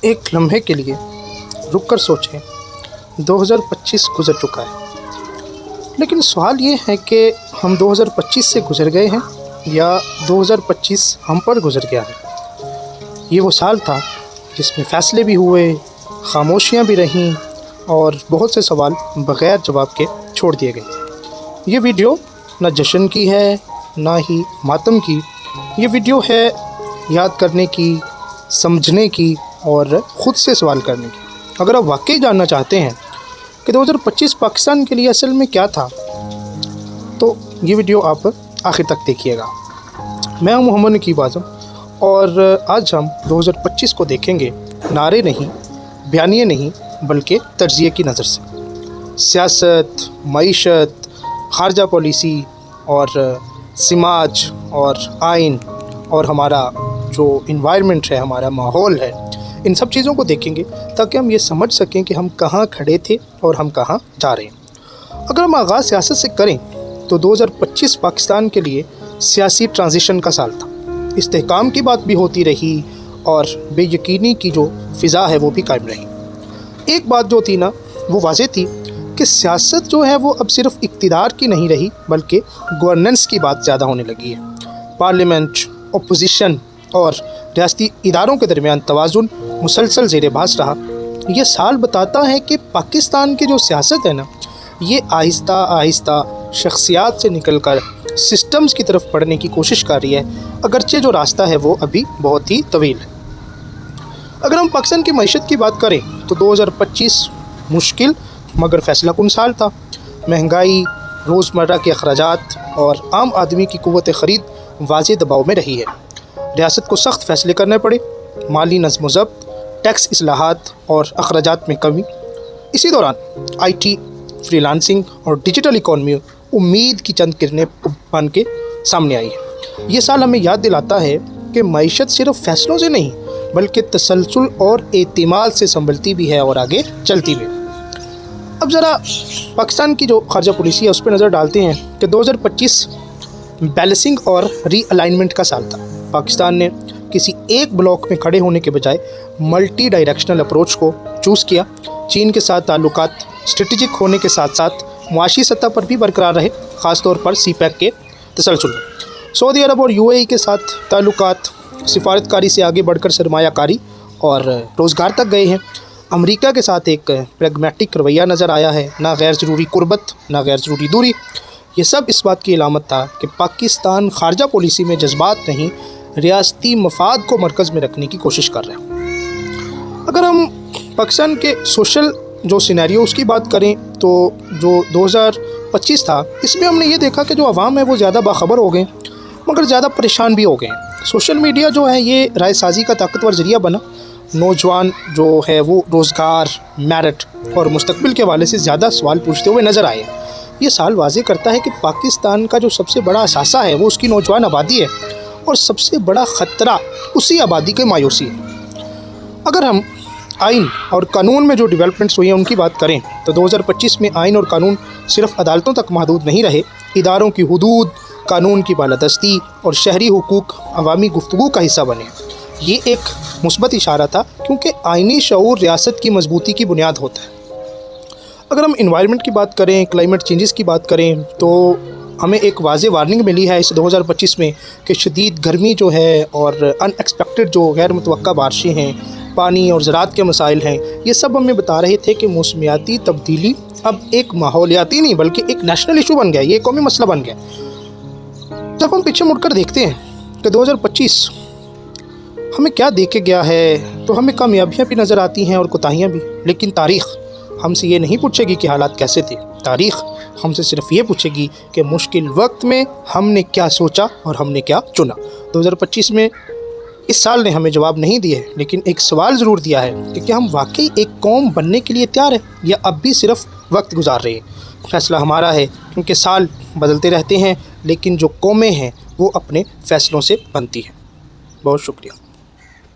एक लम्हे के लिए रुक कर सोचें, 2025 गुज़र चुका है, लेकिन सवाल ये है कि हम 2025 से गुज़र गए हैं या 2025 हम पर गुज़र गया है। ये वो साल था जिसमें फ़ैसले भी हुए, खामोशियाँ भी रहीं और बहुत से सवाल बग़ैर जवाब के छोड़ दिए गए। ये वीडियो न जश्न की है ना ही मातम की, ये वीडियो है याद करने की, समझने की और ख़ुद से सवाल करने की। अगर आप वाकई जानना चाहते हैं कि 2025 पाकिस्तान के लिए असल में क्या था, तो ये वीडियो आप आखिर तक देखिएगा। मैं हूं मोहम्मद नकीब आज़म और आज हम 2025 को देखेंगे नारे नहीं, बयानिए नहीं, बल्कि तर्ज़िये की नज़र से। सियासत, मईशत, ख़ारजा पॉलिसी और समाज और आइन और हमारा जो इन्वायरमेंट है, हमारा माहौल है, इन सब चीज़ों को देखेंगे ताकि हम ये समझ सकें कि हम कहाँ खड़े थे और हम कहाँ जा रहे हैं। अगर हम आगाज़ सियासत से करें तो 2025 पाकिस्तान के लिए सियासी ट्रांजिशन का साल था। इस्तेहकाम की बात भी होती रही और बेयकीनी की जो फ़िज़ा है वो भी कायम रही। एक बात जो थी ना, वो वाज़ेह थी कि सियासत जो है वो अब सिर्फ़ इक़्तिदार की नहीं रही, बल्कि गवर्नेंस की बात ज़्यादा होने लगी है। पार्लियामेंट, अपोजिशन और रियासती इदारों के दरमियान तवाज़ुन मुसलसल ज़ेर बहस रहा। ये साल बताता है कि पाकिस्तान की जो सियासत है ना, ये आहिस्ता आहिस्ता शख्सियात से निकल कर सिस्टम्स की तरफ बढ़ने की कोशिश कर रही है, अगरचे जो रास्ता है वो अभी बहुत ही तवील है। अगर हम पाकिस्तान की मईशत की बात करें तो 2025 मुश्किल मगर फ़ैसला कुन साल था। महंगाई, रोज़मर्रा के अखराजात और आम आदमी की क़ुव्वत ख़रीद वाज़ेह दबाव में रही है। रियासत को सख्त फ़ैसले करने पड़े, माली नज़्म व ज़ब्त, टैक्स इस्लाहात और अखराजात में कमी। इसी दौरान IT, फ्रीलांसिंग और डिजिटल इकॉनमी उम्मीद की चंद किरणें बन के सामने आई है। ये साल हमें याद दिलाता है कि मईशत सिर्फ़ फ़ैसलों से नहीं बल्कि तसलसल और एतिमाद से संभलती भी है और आगे चलती भी है। अब ज़रा पाकिस्तान की जो ख़ारजा पॉलिसी है उस पर नज़र डालते हैं कि 2025 बैलेंसिंग और रीअलाइनमेंट का साल था। पाकिस्तान ने किसी एक ब्लॉक में खड़े होने के बजाय मल्टी डायरेक्शनल अप्रोच को चूज़ किया। चीन के साथ ताल्लुकात स्ट्रेटेजिक होने के साथ साथ मुआशी सतह पर भी बरकरार रहे, ख़ास तौर पर CPEC के तसलसल में। सऊदी अरब और UAE के साथ ताल्लुकात सिफारतकारी से आगे बढ़कर सरमायाकारी और रोज़गार तक गए हैं। अमेरिका के साथ एक प्रैग्मेटिक रवैया नज़र आया है, ना गैर ज़रूरी कुर्बत, ना गैर ज़रूरी दूरी। ये सब इस बात की अलामत था कि पाकिस्तान ख़ारजा पॉलिसी में जज्बात नहीं, रियासती मफाद को मरकज़ में रखने की कोशिश कर रहे हैं। अगर हम पाकिस्तान के सोशल जो सिनेरियो उसकी बात करें तो जो 2025 था, इसमें हमने ये देखा कि जो अवाम है वो ज़्यादा बाखबर हो गए मगर ज़्यादा परेशान भी हो गए। सोशल मीडिया जो है ये राय साजी का ताकतवर ज़रिया बना। नौजवान जो है वो रोज़गार, मेरिट और मुस्तकबिल के हवाले से ज़्यादा सवाल पूछते हुए नज़र आए। ये साल वाज़ेह करता है कि पाकिस्तान का जो सबसे बड़ा असासा है वो उसकी नौजवान आबादी है और सबसे बड़ा ख़तरा उसी आबादी की मायूसी है। अगर हम आइन और कानून में जो डेवलपमेंट्स हुई हैं उनकी बात करें तो 2025 में आइन और कानून सिर्फ अदालतों तक महदूद नहीं रहे। इदारों की हुदूद, कानून की बालादस्ती और शहरी हुकूक अवामी गुफ्तगू का हिस्सा बने। ये एक मुस्बत इशारा था क्योंकि आइनी शऊर रियासत की मजबूती की बुनियाद होता है। अगर हम इन्वायरमेंट की बात करें, क्लाइमेट चेंजेस की बात करें तो हमें एक वाज़ेह वार्निंग मिली है इस 2025 में कि शदीद गर्मी जो है और अनएक्सपेक्टेड जो गैर मुतवक्का बारिशें हैं, पानी और ज़राअत के मसाइल हैं, ये सब हमें बता रहे थे कि मौसमियाती तब्दीली अब एक माहौलियाती नहीं बल्कि एक नेशनल इशू बन गया, ये कौमी मसला बन गया। जब हम पीछे मुड़कर देखते हैं कि 2025 हमें क्या दे के गया है तो हमें कामयाबियाँ भी नज़र आती हैं और कोताहियाँ भी, लेकिन तारीख़ हमसे ये नहीं पूछेगी कि हालात कैसे थे। तारीख़ हमसे सिर्फ ये पूछेगी कि मुश्किल वक्त में हमने क्या सोचा और हमने क्या चुना। 2025 में इस साल ने हमें जवाब नहीं दिए, लेकिन एक सवाल ज़रूर दिया है कि क्या हम वाकई एक कौम बनने के लिए तैयार हैं या अब भी सिर्फ वक्त गुजार रहे हैं। फ़ैसला हमारा है क्योंकि साल बदलते रहते हैं, लेकिन जो कौमें हैं वो अपने फ़ैसलों से बनती हैं। बहुत शुक्रिया।